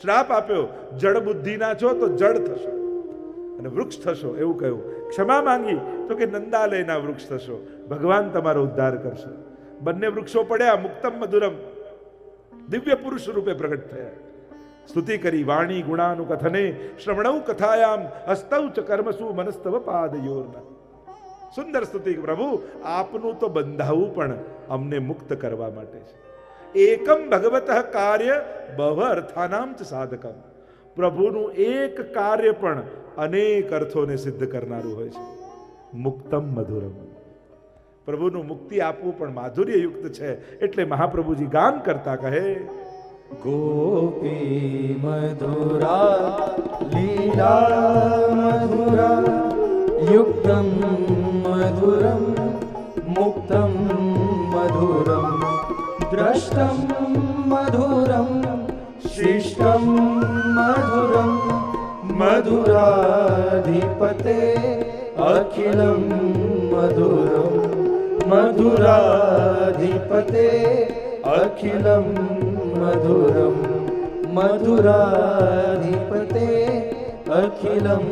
શ્રાપ આપ્યો, જડ બુદ્ધિના છો તો જડ થશો અને વૃક્ષ થશો એવું કહ્યું. ક્ષમા માંગી તો કે નંદાલયના વૃક્ષ થશો, ભગવાન તમારો ઉદ્ધાર કરશે. બંને વૃક્ષો પડ્યા, મુક્તમ મધુરમ દિવ્ય પુરુષ રૂપે પ્રગટ થયા. સ્તુતિ કરી વાણી ગુણાનું કથને શ્રવણૌ કથાયામ હસ્તૌ ચ કર્મસુ મનસ્તવ પાદયોર્ના. સુંદર સ્તુતિ. પ્રભુ આપનું તો બંધાવું પણ અમને મુક્ત કરવા માટે છે. એકમ ભગવતઃ કાર્ય બહવ અર્થાનામ ચ સાધકમ. પ્રભુનું એક કાર્ય પણ અનેક અર્થોને સિદ્ધ કરનારું હોય છે. મુક્તમ મધુરમ. પ્રભુનું મુક્તિ આપવું પણ માધુર્યયુક્ત છે. એટલે મહાપ્રભુજી ગાન કરતા કહે, ગોપી મધુરા લીલા મધુરા યુક્તમ મધુરમ મુક્તમ મધુરમ દ્રષ્ટમ મધુરમ શિષ્ટમ મધુરમ મધુરાધિપતે અખિલમ મધુરમ મધુરાધિપતે અખિલમ મધુરમ મધુરાધિપતે અખિલમ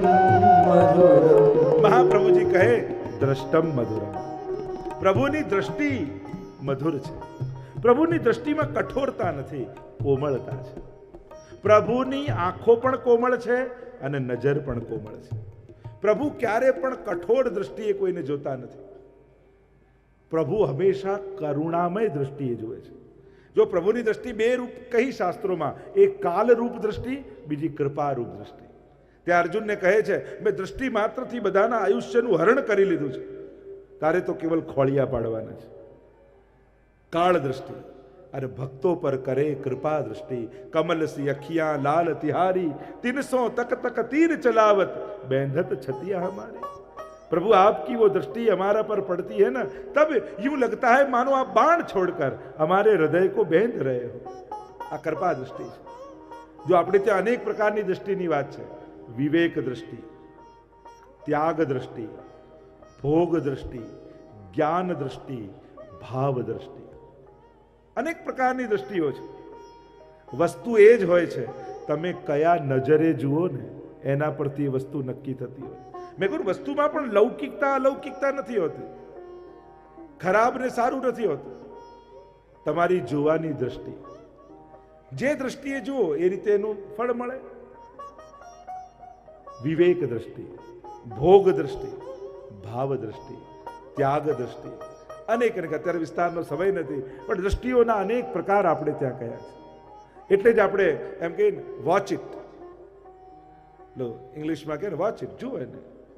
મધુરમ. મહાપ્રભુજી કહે દ્રષ્ટમ મધુરમ. પ્રભુની દ્રષ્ટિ મધુર છે. પ્રભુની દ્રષ્ટિમાં કઠોરતા નથી, કોમળતા છે. પ્રભુની આંખો પણ કોમળ છે અને નજર પણ કોમળ છે. પ્રભુ ક્યારે પણ કઠોર દ્રષ્ટિએ કોઈને જોતા નથી. પ્રભુ હંમેશા કરુણામય દ્રષ્ટિએ જુએ છે. જો પ્રભુની દ્રષ્ટિ બે રૂપ કહી શાસ્ત્રોમાં, એક કાલ રૂપ દ્રષ્ટિ, બીજી કૃપા રૂપ દ્રષ્ટિ. ત્યાં અર્જુનને કહે છે, મેં દ્રષ્ટિ માત્રથી બધાના આયુષ્યનું હરણ કરી લીધું છે, તારે તો કેવલ ખોળિયા પાડવાના છે. કાળ દ્રષ્ટિ અને ભક્તો પર કરે કૃપા દ્રષ્ટિ. કમલ સી અખિયા લાલ તિહારી, 300 तक तक तीर चलावत बैंधत छतिया हमारे. प्रभु आपकी वो दृष्टि हमारा पर पड़ती है ना, तब यूं लगता है मानो आप बाण छोड़कर हमारे हृदय को बेंध रहे हो. આ કૃપા દ્રષ્ટિ છે. જો આપણે ત્યાં અનેક પ્રકારની દ્રષ્ટિની વાત છે. વિવેક દ્રષ્ટિ, ત્યાગ દ્રષ્ટિ, ભોગ દ્રષ્ટિ, જ્ઞાન દ્રષ્ટિ, ભાવ દ્રષ્ટિ, અનેક પ્રકારની દ્રષ્ટિઓ છે. વસ્તુ એ જ હોય છે, તમે કયા નજરે જુઓ ને એના પરથી વસ્તુ નક્કી થતી હોય. મેં કહ્યું વસ્તુમાં પણ લૌકિકતા અલૌકિકતા નથી હોતી, ખરાબ ને સારું નથી હોતું. તમારી જોવાની દ્રષ્ટિ, જે દ્રષ્ટિએ જુઓ એ રીતે એનું ફળ મળે. વિવેક દ્રષ્ટિ, ભોગ દ્રષ્ટિ, ભાવ દ્રષ્ટિ, ત્યાગ દ્રષ્ટિ, અનેક અનેક. અત્યારે વિસ્તારનો સમય નથી, પણ દ્રષ્ટિઓના અનેક પ્રકાર આપણે ત્યાં કયા છે. એટલે જ આપણે એમ કહીએ વોચ ઇટ. લો ઇંગ્લિશમાં કહે ને વોચ ઇટ, જુઓ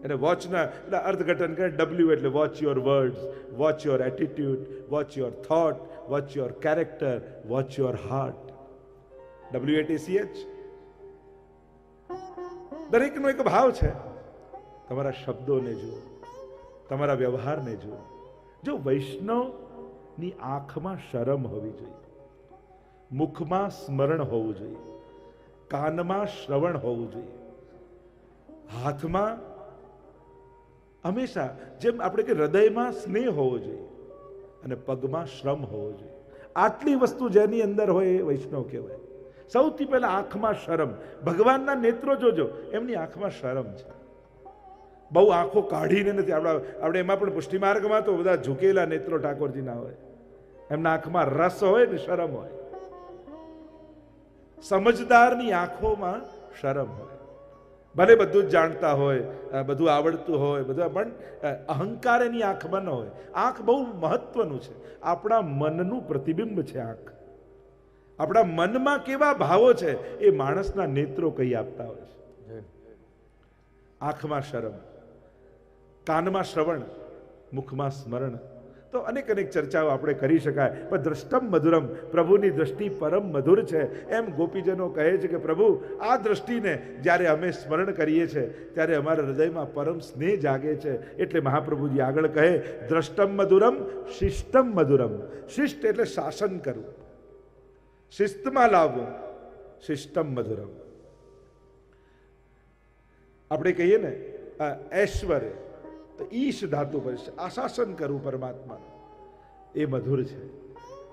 એને વોચના એટલે અર્થઘટન કરે. ડબલ્યુ એટલે watch your words, watch your attitude, watch your thought, watch your character, watch your heart. WATCH. દરેકનો એક ભાવ છે. તમારા શબ્દોને જુઓ, તમારા વ્યવહારને જુઓ. જો વૈષ્ણવની આંખમાં શરમ હોવી જોઈએ, મુખમાં સ્મરણ હોવું જોઈએ, કાનમાં શ્રવણ હોવું જોઈએ, હાથમાં હંમેશા જેમ આપણે કે હૃદયમાં સ્નેહ હોવો જોઈએ અને પગમાં શ્રમ હોવો જોઈએ. આટલી વસ્તુ જેની અંદર હોય એ વૈષ્ણવ કહેવાય. સૌથી પહેલા આંખમાં શરમ. ભગવાનના નેત્રો જોજો, એમની આંખમાં શરમ છે. બહુ આંખો કાઢીને નથી. આપણે એમાં પણ પુષ્ટિ માર્ગમાં તો બધા ઝૂકેલા નેત્રો ઠાકોરજીના હોય. એમના આંખમાં રસ હોય ને શરમ હોય. સમજદારની આંખોમાં શરમ હોય. ભલે બધું જ જાણતા હોય, બધું આવડતું હોય, બધા પણ અહંકાર એની આંખમાં ન હોય. આંખ બહુ મહત્વનું છે. આપણા મનનું પ્રતિબિંબ છે આંખ. આપણા મનમાં કેવા ભાવો છે એ માણસના નેત્રો કહી આપતા હોય છે. આંખમાં શરમ, કાનમાં શ્રવણ, મુખમાં સ્મરણ. તો અનેક અનેક ચર્ચાઓ આપણે કરી શકાય. પણ દ્રષ્ટમ મધુરમ, પ્રભુની દ્રષ્ટિ પરમ મધુર છે. એમ ગોપીજનો કહે છે કે પ્રભુ આ દ્રષ્ટિને જ્યારે અમે સ્મરણ કરીએ છીએ ત્યારે અમારા હૃદયમાં પરમ સ્નેહ જાગે છે. એટલે મહાપ્રભુજી આગળ કહે દ્રષ્ટમ મધુરમ શિષ્ટમ મધુરમ. શિષ્ટ એટલે શાસન કરવું, શિસ્તમાં લાવવું. શિષ્ટમ મધુરમ. આપણે કહીએ ને ઐશ્વર્ય, તો ઈશ ધાતુ પર આશાસન કરવું પરમાત્મા, એ મધુર છે.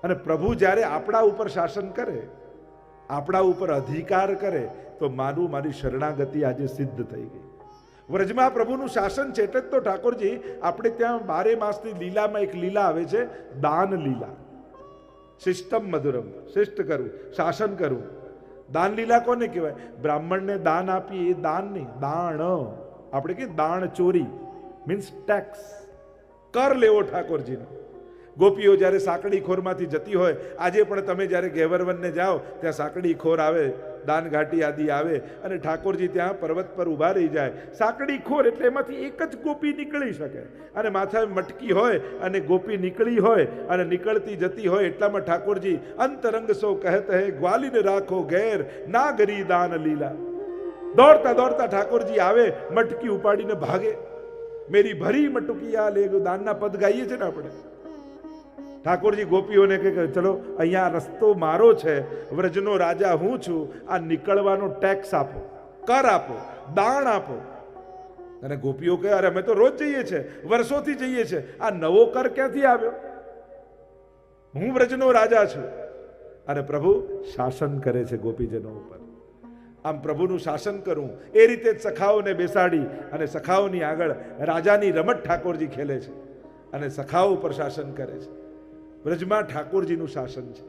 અને પ્રભુ જ્યારે આપણા ઉપર શાસન કરે, આપણા ઉપર અધિકાર કરે તો મારી શરણાગતિ આજે સિદ્ધ થઈ ગઈ. વ્રજમાં પ્રભુનું શાસન છે. એટલે જ તો ઠાકોરજી આપણે ત્યાં 12 માસની લીલામાં એક લીલા આવે છે, દાન લીલા. શિષ્ટમ મધુરમ, શિષ્ટ કરવું, શાસન કરવું. દાન લીલા કોને કહેવાય? બ્રાહ્મણને દાન આપીએ એ દાન નહીં, દાણ. આપણે કહીએ દાણ ચોરી, મીન્સ ટેક્સ, કર લેવો ઠાકોરજીનો. ગોપીઓ જ્યારે સાંકડી ખોરમાંથી જતી હોય, આજે પણ તમે જ્યારે ગેવરવનને જાઓ ત્યાં સાંકડી ખોર આવે, દાનઘાટી આદિ આવે અને ઠાકોરજી ત્યાં પર્વત પર ઊભા રહી જાય. સાંકડી ખોર એટલે એમાંથી એક જ ગોપી નીકળી શકે અને માથા મટકી હોય અને ગોપી નીકળી હોય અને નીકળતી જતી હોય એટલામાં ઠાકોરજી અંતરંગ સો કહેત હે ગ્વાલીને રાખો ઘેર ના ગરી દાન લીલા. દોડતા દોડતા ઠાકોરજી આવે, મટકી ઉપાડીને ભાગે. મેરી ભરી મટકિયા લે, દાનના પદ ગાઈએ છે ને આપણે. ઠાકોરજી ગોપીઓને કહે કે ચલો અહીંયા રસ્તો મારો છે, વ્રજનો રાજા હું છું, આ નીકળવાનો ટેક્સ આપો, કર આપો, દાણ આપો. અને ગોપીઓ કહે અરે અમે તો રોજ જઈએ છીએ, વર્ષોથી જઈએ છીએ, આ નવો કર ક્યાંથી આવ્યો? હું વ્રજનો રાજા છું. અને પ્રભુ શાસન કરે છે ગોપીજનો ઉપર. આમ પ્રભુનું શાસન કરવું એ રીતે જ સખાઓને બેસાડી અને સખાઓની આગળ રાજાની રમત ઠાકોરજી ખેલે છે અને સખાઓ ઉપર શાસન કરે છે. વ્રજમાં ઠાકોરજીનું શાસન છે.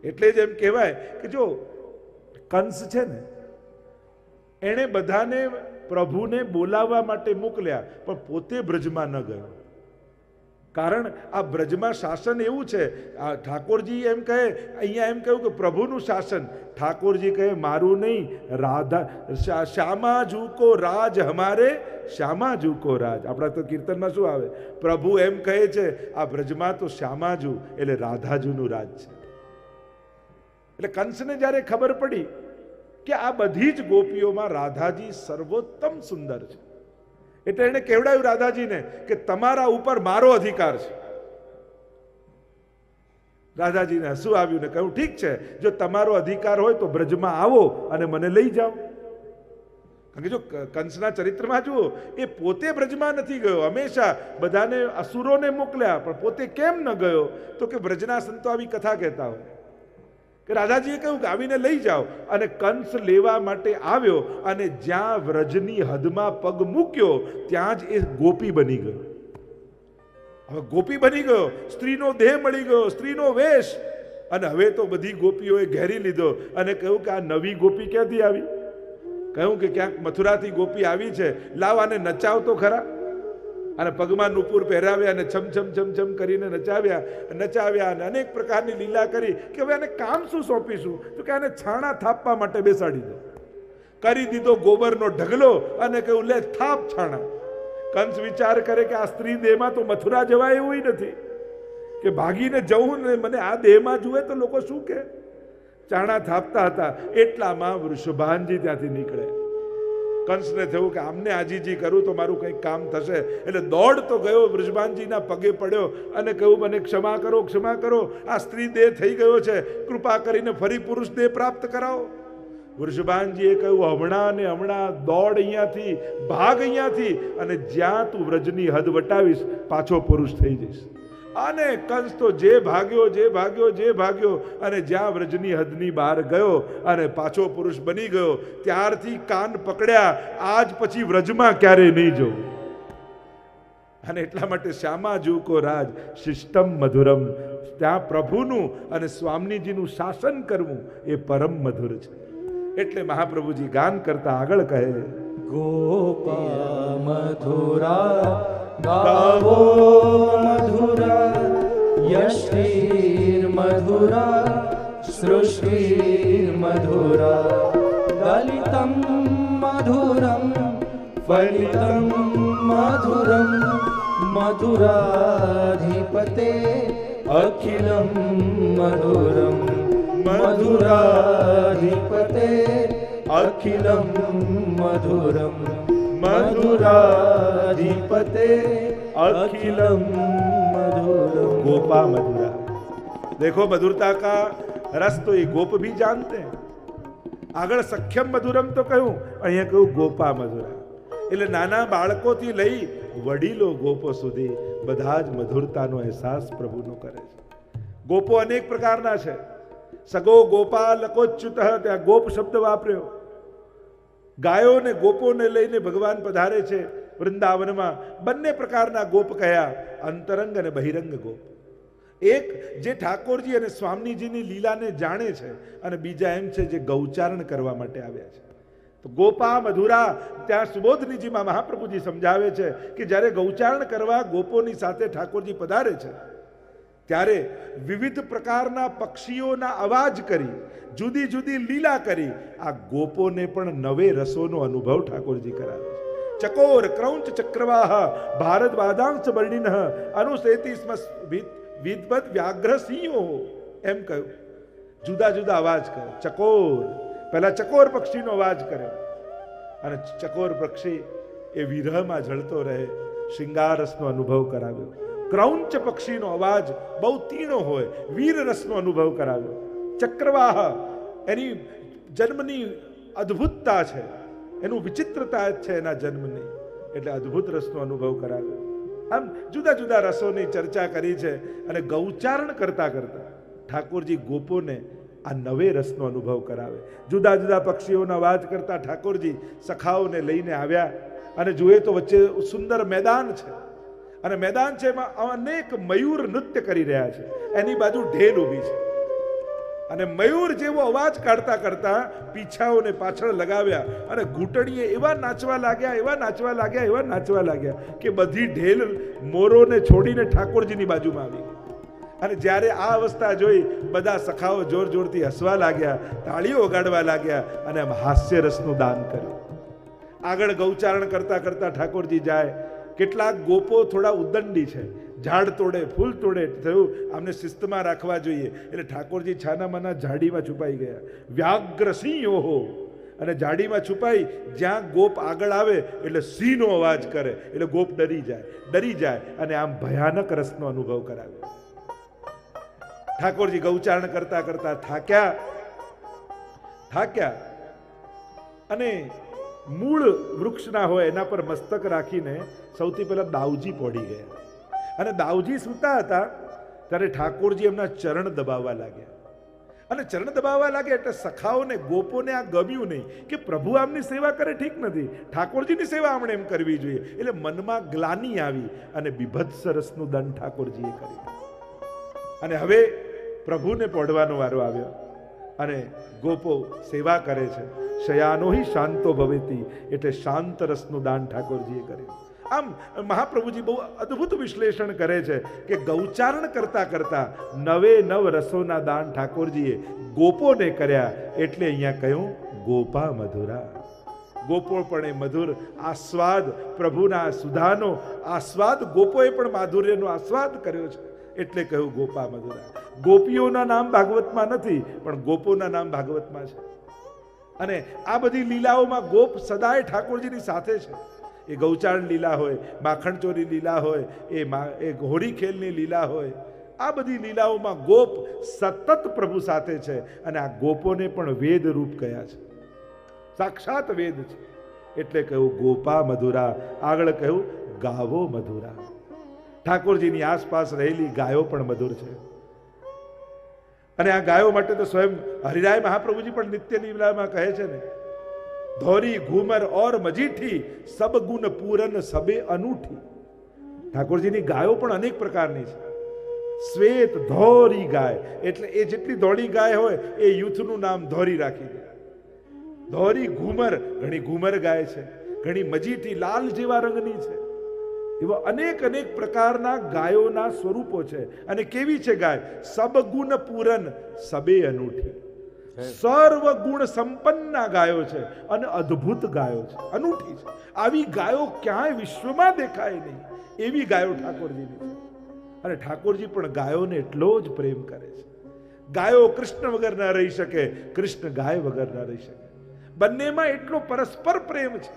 એટલે જ એમ કહેવાય કે જો કંસ છે ને, એણે બધાને પ્રભુને બોલાવવા માટે મોકલ્યા પણ પોતે બ્રજમાં ન ગયો. કારણ આ બ્રજમાં શાસન એવું છે. આ ઠાકોરજી એમ કહે, અહીંયા એમ કહ્યું કે પ્રભુનું શાસન. ઠાકોરજી કહે મારું નહીં, રાધા શ્યામાજુ કો રાજ હમારે, શ્યામાજુ કો રાજ. આપણા તો કીર્તનમાં શું આવે? પ્રભુ એમ કહે છે આ બ્રજમાં તો શ્યામાજુ એટલે રાધાજુનું રાજ છે. એટલે કંસને જ્યારે ખબર પડી કે આ બધી જ ગોપીઓમાં રાધાજી સર્વોત્તમ સુંદર છે, એટલે એને કહેવડાવ્યું રાધાજીને કે તમારા ઉપર મારો અધિકાર છે. રાધાજીને હસવું આવ્યું ને કહ્યું ઠીક છે, જો તમારો અધિકાર હોય તો બ્રજમાં આવો અને મને લઈ જાઓ. કારણ કે જો કંસના ચરિત્રમાં જુઓ, એ પોતે બ્રજમાં નથી ગયો, હંમેશા બધાને અસુરોને મોકલ્યા, પણ પોતે કેમ ન ગયો? તો કે બ્રજના સંતો આવી કથા કહેતા હોય કે રાધાજીએ કહ્યું કે આવીને લઈ જાઓ. અને કંસ લેવા માટે આવ્યો અને જ્યાં વ્રજની હદમાં પગ મૂક્યો ત્યાં જ એ ગોપી બની ગયો. હવે ગોપી બની ગયો, સ્ત્રીનો દેહ મળી ગયો, સ્ત્રીનો વેશ. અને હવે તો બધી ગોપીઓએ ઘેરી લીધો અને કહ્યું કે આ નવી ગોપી ક્યાંથી આવી? કહ્યું કે ક્યાંક મથુરાથી ગોપી આવી છે, લાવ આને નચાવ તો ખરા. અને પગમાં નુપુર પહેરાવ્યા અને છમ છમ છમ છમ કરીને નચાવ્યા અને અનેક પ્રકારની લીલા કરી કે હવે આને કામ શું સોંપીશું? તો કે આને છાણા થાપવા માટે બેસાડી દો. કરી દીધો ગોબરનો ઢગલો અને કહ્યું લે થાપ છાણા. કંસ વિચાર કરે કે આ સ્ત્રી દેહમાં તો મથુરા જવાય એવું નથી, કે ભાગીને જવું ને મને આ દેહમાં જુએ તો લોકો શું કે? ચાણા થાપતા હતા એટલામાં વૃષભાનજી ત્યાંથી નીકળે. કંસને થયું કે આમને આજીજી કરું તો મારું કંઈક કામ થશે, એટલે દોડતો ગયો, વૃષભાનજીના પગે પડ્યો અને કહ્યું મને ક્ષમા કરો, ક્ષમા કરો, આ સ્ત્રી દેહ થઈ ગયો છે, કૃપા કરીને ફરી પુરુષ દેહ પ્રાપ્ત કરાવો. વૃષભાનજીએ કહ્યું હમણાં ને હમણાં દોડ અહીંયાથી, ભાગ અહીંયાથી, અને જ્યાં તું વ્રજની હદ વટાવીશ પાછો પુરુષ થઈ જઈશ. અને કંસ તો જે ભાગ્યો અને જ્યાં વ્રજની હદની બહાર ગયો અને પાછો પુરુષ બની ગયો. ત્યારથી કાન પકડ્યા, આજ પછી વ્રજમાં ક્યારે નહીં જવું. અને એટલા માટે શ્યામાજુ કો રાજ શિષ્ટમ મધુરમ. ત્યાં પ્રભુનું અને સ્વામીજીનું શાસન કરવું એ પરમ મધુર છે. એટલે મહાપ્રભુજી ગાન કરતા આગળ કહે ગોપા મધુરા ગાવો મધુરા યશ્રીર મધુરા સૃષ્ટિર મધુરા દલિતમ મધુરમ ફલિતમ મધુરમ મધુરાધિપતે અખિલમ મધુરમ મધુરાધિપતે અખિલમ મધુરમ મધુરાધિપતે अखिलम मधुरम। गोपा मधुरा, देखो मधुरता का रस तो ये गोप भी जानते हैं। આગળ સખ્યમ મધુરમ તો કહ્યું, અહીંયા કહ્યું ગોપા મધુરા. એટલે નાના બાળકોથી લઈ વડીલો ગોપો સુધી બધા જ મધુરતાનો અહેસાસ પ્રભુનો કરે છે. ગોપો અનેક પ્રકારના છે. સગો ગોપાલકોચ્યુત, ત્યાં ગોપ શબ્દ વાપર્યો. ગાયોને ગોપોને લઈને ભગવાન પધારે છે વૃંદાવનમાં. બંને પ્રકારના ગોપ કયા, અંતરંગ અને બહિરંગ ગોપ. એક જે ઠાકોરજી અને સ્વામીજીની લીલાને જાણે છે, અને બીજા એમ છે જે ગૌચારણ કરવા માટે આવ્યા છે. તો ગોપા મધુરા, ત્યાં સુબોધનીજીમાં મહાપ્રભુજી સમજાવે છે કે જ્યારે ગૌચારણ કરવા ગોપોની સાથે ઠાકોરજી પધારે છે ત્યારે વિવિધ પ્રકારના પક્ષીઓના અવાજ કરી, જુદી જુદી લીલા કરી આ ગોપોને પણ નવે રસોનો અનુભવ ઠાકોરજી કરાવે છે. ચકોર ક્રૌંચ ચક્રવાહ ભારત વાદાંશ વર્ણિન અનુસેતી સ્મ વિદ્વત વ્યાઘ્ર સિંહો, એમ કહ્યું. જુદા જુદા અવાજ કરે. ચકોર, પહેલા ચકોર પક્ષીનો અવાજ કરે, અને ચકોર પક્ષી એ વિરહમાં જળતો રહે, શૃંગાર રસનો અનુભવ કરાવ્યો. ક્રૌંચ પક્ષીનો અવાજ બહુ તીણો હોય, વીર રસનો અનુભવ કરાવ્યો. ચક્રવાહ, એની જન્મની અદ્ભુતતા છે, એનું વિચિત્રતા છે એના જન્મની, એટલે અદ્ભુત રસનો અનુભવ કરાવ્યો. આમ જુદા જુદા રસોની ચર્ચા કરી છે. અને ગૌચારણ કરતા કરતા ઠાકોરજી ગોપોને આ નવે રસનો અનુભવ કરાવે. જુદા જુદા પક્ષીઓના અવાજ કરતા ઠાકોરજી સખાઓને લઈને આવ્યા, અને જોઈએ તો વચ્ચે સુંદર મેદાન છે, અને મેદાન છે એમાં અનેક મયુર નૃત્ય કરી રહ્યા છે, એની બાજુ ઢેલ ઊભી છે, અને મયુર જેવો અવાજ કાઢતા કરતા પીછાઓને પાછળ લગાવ્યા, અને ઘૂંટણીએ એવા નાચવા લાગ્યા, એવા નાચવા લાગ્યા, એવા નાચવા લાગ્યા કે બધી ઢેલ મોરોને છોડીને ઠાકોરજીની બાજુમાં આવી. અને જ્યારે આ અવસ્થા જોઈ બધા સખાઓ જોર જોરથી હસવા લાગ્યા, તાળીઓ વગાડવા લાગ્યા, અને આમ હાસ્ય રસનું દાન કર્યું. આગળ ગૌચારણ કરતા કરતા ઠાકોરજી જાય. કેટલાક ગોપો થોડા ઉદંડી છે, ઝાડ તોડે, ફૂલ તોડે, થયું આમને શિસ્તમાં રાખવા જોઈએ, એટલે ઠાકોરજી છાનામાના ઝાડીમાં છુપાઈ ગયા. વ્યાઘ્ર સિંહ ઓહો, અને ઝાડીમાં છુપાઈ, જ્યાં ગોપ આગળ આવે એટલે સિંહનો અવાજ કરે, એટલે ગોપ ડરી જાય, અને આમ ભયાનક રસનો અનુભવ કરાવે. ઠાકોરજી ગૌચારણ કરતા કરતા થાક્યા, અને મૂળ વૃક્ષના હોય એના પર મસ્તક રાખીને સૌથી પહેલા દાઉજી પહોંચી ગયા. અને દાઉજી સૂતા હતા ત્યારે ઠાકોરજી એમના ચરણ દબાવવા લાગ્યા. અને ચરણ દબાવવા લાગ્યા એટલે સખાઓને, ગોપોને આ ગમ્યું નહીં કે પ્રભુ આમની સેવા કરે ઠીક નથી, ઠાકોરજીની સેવા આમણે એમ કરવી જોઈએ. એટલે મનમાં ગ્લાની આવી, અને બીભત્સ રસનું દંડ ઠાકોરજીએ કર્યું. અને હવે પ્રભુને પોઢવાનો વારો આવ્યો, અને ગોપો સેવા કરે છે. શયાનો હિ શાંતો ભવેતી, એટલે શાંત રસનું દાન ઠાકોરજીએ કર્યું. આમ મહાપ્રભુજી બહુ અદ્ભુત વિશ્લેષણ કરે છે કે ગૌચારણ કરતા કરતા નવે નવ રસોના દાન ઠાકોરજીએ ગોપોને કર્યા, એટલે અહીંયા કહ્યું ગોપા મધુરા. ગોપો પણ એ મધુર આસ્વાદ, પ્રભુના સુધાનો આસ્વાદ, ગોપોએ પણ માધુર્યનો આસ્વાદ કર્યો છે, એટલે કહ્યું ગોપા મધુરા. ગોપીઓના નામ ભાગવતમાં નથી, પણ ગોપોના નામ ભાગવતમાં છે. અને આ બધી લીલાઓમાં ગોપ સદાય ઠાકોરજીની સાથે છે. એ ગૌચારણ લીલા હોય, માખણ ચોરી લીલા હોય, એ હોળી ખેલની લીલા હોય, આ બધી લીલાઓમાં ગોપ સતત પ્રભુ સાથે છે. અને આ ગોપોને પણ વેદ રૂપ કયા છે, સાક્ષાત વેદ છે, એટલે કહ્યું ગોપા મધુરા. આગળ કહ્યું ગાવો મધુરા. ઠાકોરજીની આસપાસ રહેલી ગાયો પણ મધુર છે. અને આ ગાયો માટે તો સ્વયં હરિરાય મહાપ્રભુજી પણ નિત્ય લીલામાં કહે છે ને, ધોરી ઘુમર ઓર મજીઠી સબ ગુણ પૂરન સબે અનૂઠી. ઠાકોરજીની ગાયો પણ અનેક પ્રકારની છે. શ્વેત ધોરી ગાય, એટલે એ જેટલી ધોળી ગાય હોય એ યુથનું નામ ધોરી રાખી દે. ધોરી ઘુમર, ઘણી ઘુમર ગાય છે, ઘણી મજીઠી લાલ જેવા રંગની છે. એવા અનેક અનેક પ્રકારના ગાયોના સ્વરૂપો છે. અને કેવી છે ગાય? સબગુણ પૂરન સબે અનૂઠી. સર્વ ગુણ સંપન્ન ગાયો છે, અને અદ્ભુત ગાયો છે, અનૂઠી છે. આવી ગાયો ક્યાંય વિશ્વમાં દેખાય નહીં, એવી ગાયો ઠાકોરજીની છે. અને ઠાકોરજી પણ ગાયોને એટલો જ પ્રેમ કરે છે. ગાયો કૃષ્ણ વગર ન રહી શકે, કૃષ્ણ ગાય વગર ન રહી શકે. બંનેમાં એટલો પરસ્પર પ્રેમ છે.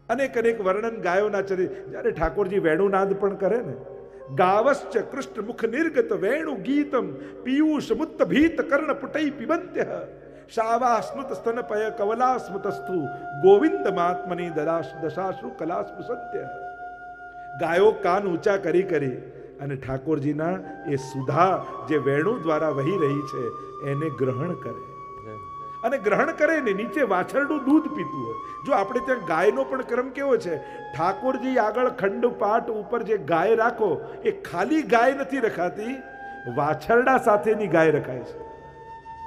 અનેક અનેક વર્ણન ગાયોના ચરિત્ર. જ્યારે ઠાકોરજી વેણુનાદ પણ કરે ને, ગાવશ્ચ કૃષ્ણ મુખ નિર્ગત વેણુ ગીતમ પિયુષ મુત્ત ભીત કર્ણ પુટઈ પિબંત્ય શાવા સ્મૃત સ્તનપય કવલા સ્મૃતસ્તુ ગોવિંદ મહાત્મની દશાશ્રુ કલા સ્પૃશંત્ય. ગાયો કાન ઊંચા કરી અને ઠાકોરજીના એ સુધા જે વેણુ દ્વારા વહી રહી છે એને ગ્રહણ કરે. અને ગ્રહણ કરે ને નીચે વાછરડું દૂધ પીતું હોય. જો આપણે ત્યાં ગાયનો પણ ક્રમ કેવો છે, ઠાકોરજી આગળ ખંડપાટ ઉપર જે ગાય રાખો એ ખાલી ગાય નથી રખાતી, વાછરડા સાથેની ગાય રખાય છે.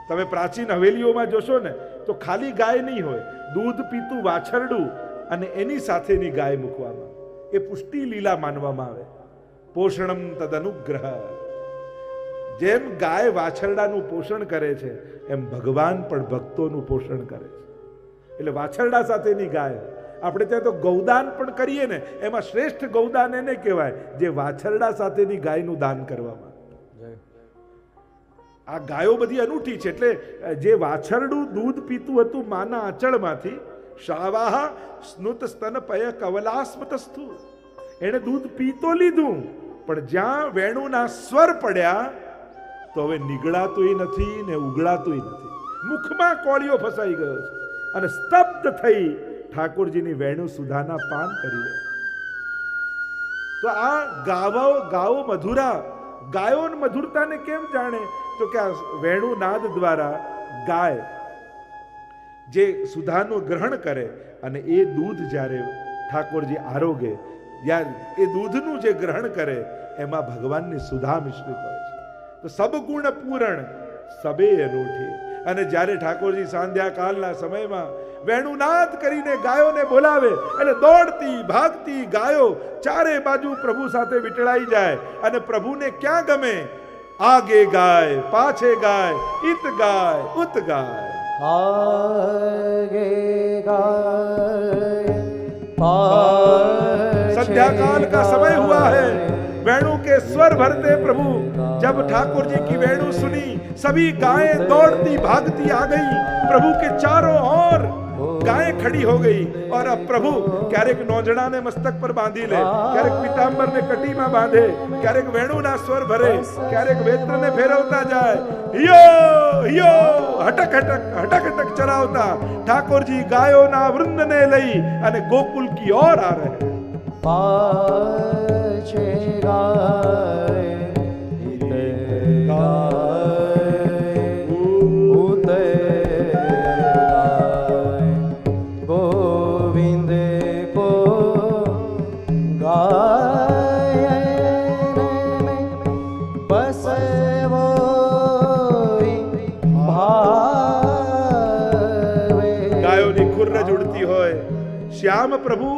તમે પ્રાચીન હવેલીઓમાં જોશો ને તો ખાલી ગાય નહીં હોય, દૂધ પીતું વાછરડું અને એની સાથેની ગાય મૂકવામાં. એ પુષ્ટિ લીલા માનવામાં આવે. પોષણમ તદનુગ્રહ. જેમ ગાય વાછરડાનું પોષણ કરે છે એમ ભગવાન પણ ભક્તોનું પોષણ કરે છે. એટલે વાછરડા સાથેની ગાય. આપણે ત્યાં તો ગૌદાન પણ કરીએ ને, એમાં શ્રેષ્ઠ ગૌદાન એને કહેવાય જે વાછરડા સાથેની ગાયનું દાન કરવામાં. આ ગાયો બધી અનૂઠી છે. એટલે જે વાછરડું દૂધ પીતું હતું માના આંચળમાંથી, શાવાહ સ્નુત સ્તનપય કવલાસ્મતસ્થુ, એને દૂધ પીતો લીધું, પણ જ્યાં વેણુના સ્વર પડ્યા તો હવે નીગળાતુંય નથી ને ઉગળાતુંય નથી. મુખમાં કોળિયો ફસાઈ ગયો છે અને સ્તબ્ધ થઈ ઠાકોરજીની વેણુ સુધાના પાન કરી લે. તો આ ગાવો મધુરા. ગાયો મધુરતાને કેમ જાણે? તો કે આ વેણુ નાદ દ્વારા ગાય જે સુધાનું ગ્રહણ કરે અને એ દૂધ જ્યારે ઠાકોરજી આરોગે, એ દૂધનું જે ગ્રહણ કરે એમાં ભગવાનની સુધા મિશ્રિત હોય છે. તો સબ ગુણ પૂરણ સબે અનૂઠી. અને જ્યારે ઠાકોરજી સાંધ્યા કાલના સમયમાં વેણુનાદ કરીને ગાયોને બોલાવે એટલે દોડતી ભાગતી ગાયો ચારે બાજુ પ્રભુ સાથે વિટળાઈ જાય. અને પ્રભુને ક્યાં ગમે? આગે ગાય, પાછે ગાય, ઇત ગાય, ઉત ગાય. आगे गाए पाछे संध्या काल का समय हुआ है. वेणु के स्वर भरते प्रभु. जब ठाकुर जी की वेणु सुनी, सभी गायें दौड़ती भागती आ गई. प्रभु के चारों ओर गायें खड़ी हो गई. और अब प्रभु क्यारेक नौजणा ने मस्तक पर बांधी ले, क्यारेक पीतांबर ने कटी में बांधे, क्यारेक वेणु ना स्वर भरे, क्यारेक वेत्र ने फेरवता जाए. हियो हियो हटक हटक हटक हटक चलावता ठाकुर जी गायों ना वृंद ने लई अने गोकुल की ओर आ रहे. पाछे गाए इते गाए उते गाए गोविंद को गाए बस वो भावे. गायों खुर्रज उड़ती होय. श्याम प्रभु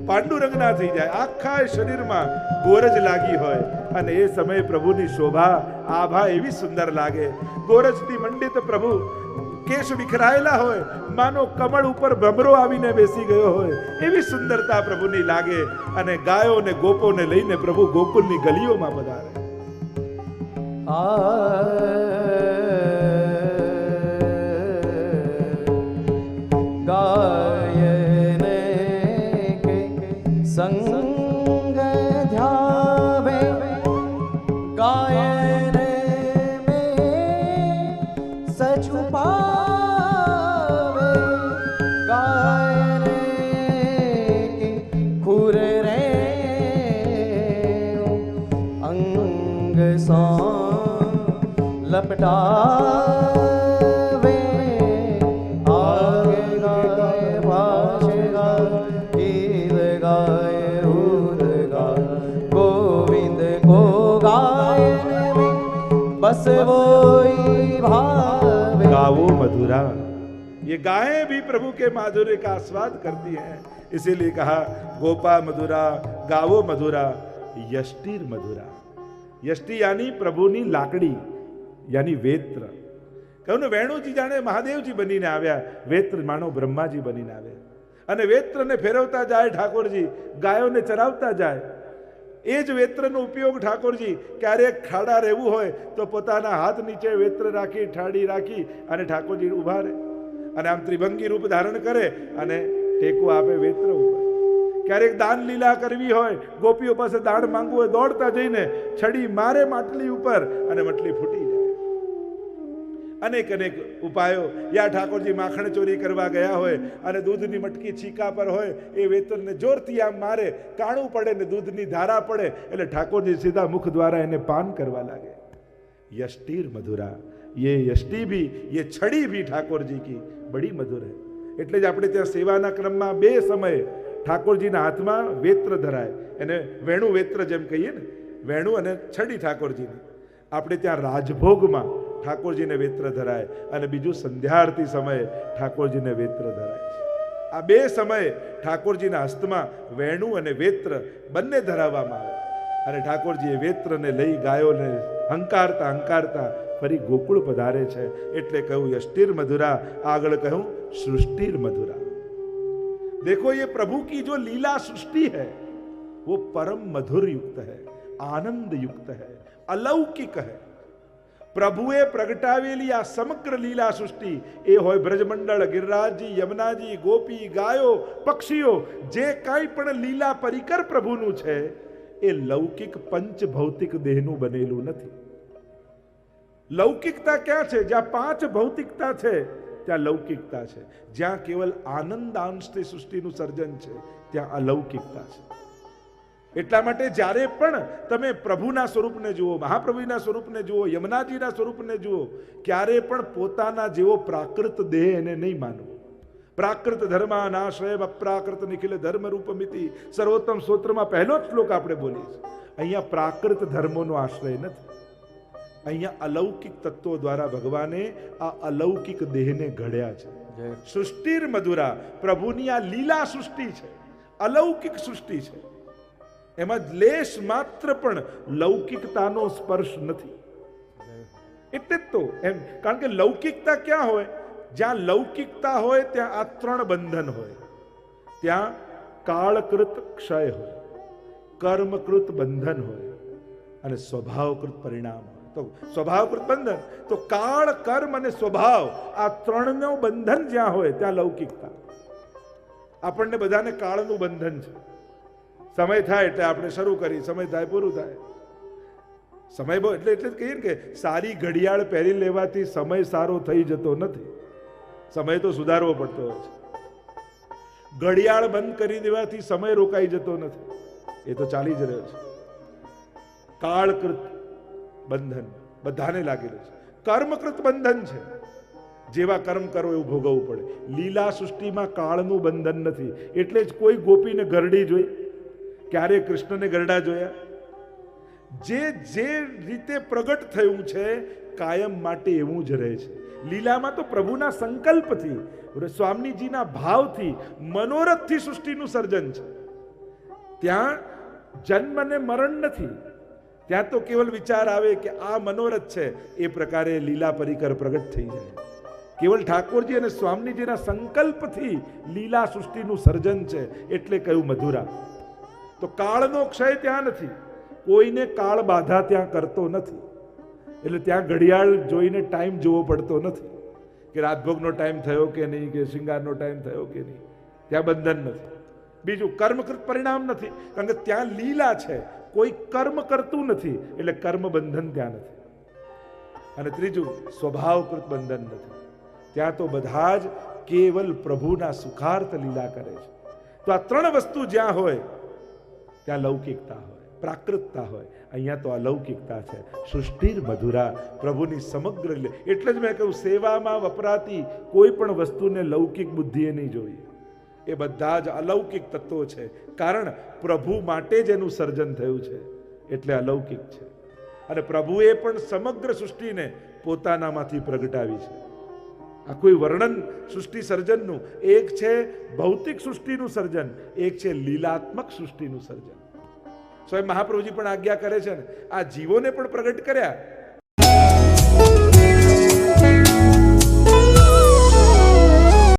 પાંડુરંગના થઈ જાય. આખા શરીરમાં ગોરજ લાગી હોય અને એ સમયે પ્રભુની શોભા આભા એવી સુંદર લાગે. ગોરજથી મંડિત પ્રભુ, કેશ વિખરાયેલા હોય, માનો કમળ ઉપર ભમરો આવીને બેસી ગયો હોય એવી સુંદરતા પ્રભુની લાગે. અને ગાયો ને ગોપોને લઈને પ્રભુ ગોકુલની ગલીઓમાં પધારે. ગાયને કે સંગ ધ્યાવે ગાયને में सचुपावे गायने के खुर रे अंग सा लपटावे. आगे गाय पाछे गाय ईद गाय उद गाय गोविंद को गाय बस वोई भावे. गावो मधुरा. ये गायें भी प्रभु के माधुर्य का आस्वाद करती हैं. इसीलिए कहा गोपा मधुरा, गावो मधुरा, यष्टिर मधुरा. यष्टि यानी प्रभुनी लाकड़ी, यानी वेत्र. કહ્યું ને વેણુજી જાણે મહાદેવજી બનીને આવ્યા, વેત્ર માનો બ્રહ્માજી બનીને આવ્યા. અને વેત્રને ફેરવતા જાય ઠાકોરજી, ગાયોને ચરાવતા જાય. એ જ વેત્રનો ઉપયોગ ઠાકોરજી ક્યારેક ખાડા રહેવું હોય તો પોતાના હાથ નીચે વેત્ર રાખી ઠાડી રાખી અને ઠાકોરજી ઉભા રહે અને આમ ત્રિભંગી રૂપ ધારણ કરે અને ટેકો આપે વેત્ર ઉપર. ક્યારેક દાન લીલા કરવી હોય, ગોપીઓ પાસે દાન માંગવું હોય, દોડતા જઈને છડી મારે માટલી ઉપર અને મટલી ફૂટી જાય. અનેક અનેક ઉપાયો. યા ઠાકોરજી માખણ ચોરી કરવા ગયા હોય અને દૂધની મટકી છીકા પર હોય, એ વેતરને જોરથી આમ મારે, કાણું પડે ને દૂધની ધારા પડે એટલે ઠાકોરજી સીધા મુખ દ્વારા એને પાન કરવા લાગે. यष्टिर मधुरा, ये यष्टि भी, ये छड़ी भी ठाकुर जी की बड़ी मधुर है. એટલે જ આપણે ત્યાં સેવાના ક્રમમાં બે સમયે ઠાકોરજીના હાથમાં વેત્ર ધરાય, એને વેણુ વેત્ર જેમ કહીએ ને, વેણુ અને છડી ઠાકોરજીની. આપણે ત્યાં રાજભોગમાં ઠાકોરજીને વેત્ર ધરાય અને બીજું સંધ્યા આરતી સમયે ઠાકોરજીને વેત્ર ધરાય છે. આ બે સમયે ઠાકોરજીના હસ્તમાં વેણુ અને વેત્ર બંને ધરાવવામાં આવે અને ઠાકોરજી એ વેત્રને લઈ ગાયોને હંકારતા હંકારતા ફરી ગોકુળ પધારે છે. એટલે કહ્યું यष्टिर मधुरा, આગળ કહ્યું सृष्टिर मधुरा. देखो ये प्रभु की जो लीला सृष्टि है वो परम मधुर युक्त है, आनंद युक्त है, अलौकिक है. પ્રભુએ પ્રગટાવેલી આ સમગ્ર લીલા સૃષ્ટિ, એ હોય બ્રજમંડળ, ગિરિરાજજી, યમુનાજી, ગોપી, ગાયો, પક્ષીઓ, જે કાંઈ પણ લીલા પરિકર પ્રભુનું છે એ લૌકિક પંચ ભૌતિક દેહનું બનેલું નથી. લૌકિકતા ક્યાં છે? જ્યાં પાંચ ભૌતિકતા છે ત્યાં લૌકિકતા છે. જ્યાં કેવલ આનંદ અંશથી સૃષ્ટિનું સર્જન છે ત્યાં અલૌકિકતા છે. એટલા માટે જ્યારે પણ તમે પ્રભુના સ્વરૂપને જુઓ, મહાપ્રભુના સ્વરૂપને જુઓ, યમુનાજીના સ્વરૂપને જુઓ, ક્યારે પણ પોતાના જેવો પ્રાકૃત દેહ એને નહીં માનવો. પ્રાકૃત ધર્માનાશ્રય અપ્રાકૃત નિખિલ ધર્મ રૂપમિતિ, સર્વોત્તમ સ્તોત્રમાં પહેલો જ શ્લોક આપણે બોલીએ છીએ. અહીંયા પ્રાકૃત ધર્મોનો આશ્રય નથી. અહીંયા અલૌકિક તત્વો દ્વારા ભગવાને આ અલૌકિક દેહને ઘડ્યા છે. સૃષ્ટિર મધુરા, પ્રભુની આ લીલા સૃષ્ટિ છે, અલૌકિક સૃષ્ટિ છે. એમાં લેશ માત્ર પણ લૌકિકતાનો સ્પર્શ નથી. એટલે જ તો એમ, કારણ કે લૌકિકતા ક્યાં હોય? જ્યાં લૌકિકતા હોય ત્યાં આ ત્રણ બંધન હોય. ત્યાં કાળકૃત ક્ષય હોય, કર્મકૃત બંધન હોય અને સ્વભાવકૃત પરિણામ હોય. તો સ્વભાવકૃત બંધન, તો કાળ, કર્મ અને સ્વભાવ, આ ત્રણનો બંધન જ્યાં હોય ત્યાં લૌકિકતા. આપણને બધાને કાળનું બંધન છે. સમય થાય એટલે આપણે શરૂ કરી, સમય થાય પૂરું થાય. સમય બહુ એટલે જ કહીએ ને કે સારી ઘડિયાળ પહેરી લેવાથી સમય સારો થઈ જતો નથી. સમય તો સુધારવો પડતો હોય છે. ઘડિયાળ બંધ કરી દેવાથી સમય રોકાઈ જતો નથી, એ તો ચાલી જ રહ્યો છે. કાળકૃત બંધન બધાને લાગેલું છે. કર્મકૃત બંધન છે, જેવા કર્મ કરો એવું ભોગવવું પડે. લીલા સૃષ્ટિમાં કાળનું બંધન નથી. એટલે જ કોઈ ગોપીને ગરડી જોઈ, ક્યારે કૃષ્ણને ગરડા જોયા? જે જે રીતે પ્રગટ થયું છે કાયમ માટે એવું જ રહે છે. લીલામાં તો પ્રભુના સંકલ્પથી, સ્વામીજીના ભાવથી, મનોરથથી સૃષ્ટિનું સર્જન છે. ત્યાં જન્મ અને મરણ નથી. ત્યાં તો કેવલ વિચાર આવે કે આ મનોરથ છે, એ પ્રકારે લીલા પરિકર પ્રગટ થઈ જાય. કેવલ ઠાકોરજી અને સ્વામીજીના સંકલ્પથી લીલા સૃષ્ટિનું સર્જન છે. એટલે કહ્યું મધુરા. તો કાળનો ક્ષય ત્યાં નથી. કોઈને કાળ બાધા ત્યાં કરતો નથી. એટલે ત્યાં ઘડિયાળ જોઈને ટાઈમ જોવો પડતો નથી કે રાતભોગનો ટાઈમ થયો કે નહીં, કે શિંગારનો ટાઈમ થયો કે નહીં. ત્યાં બંધન નથી. બીજું કર્મકૃત પરિણામ નથી, કારણ કે ત્યાં લીલા છે, કોઈ કર્મ કરતું નથી, એટલે કર્મ બંધન ત્યાં નથી. અને ત્રીજું સ્વભાવકૃત બંધન નથી. ત્યાં તો બધા જ કેવલ પ્રભુના સુખાર્થ લીલા કરે છે. તો આ ત્રણ વસ્તુ જ્યાં હોય ત્યાં લૌકિકતા હોય, પ્રાકૃતતા હોય. અહીંયા તો અલૌકિકતા છે. સૃષ્ટિર મધુરા, પ્રભુની સમગ્ર. એટલે જ મેં કહ્યું, સેવામાં વપરાતી કોઈ પણ વસ્તુને લૌકિક બુદ્ધિએ નહીં જોઈએ. એ બધા જ અલૌકિક તત્વો છે. કારણ પ્રભુ માટે જ એનું સર્જન થયું છે, એટલે અલૌકિક છે. અને પ્રભુએ પણ સમગ્ર સૃષ્ટિને પોતાનામાંથી પ્રગટાવી છે. આ કોઈ વર્ણન સૃષ્ટિ સર્જનનું, એક છે ભૌતિક સૃષ્ટિનું સર્જન, એક છે લીલાત્મક સૃષ્ટિનું સર્જન. સ્વયં મહાપ્રભુજી પણ આજ્ઞા કરે છે ને, આ જીવોને પણ પ્રગટ કર્યા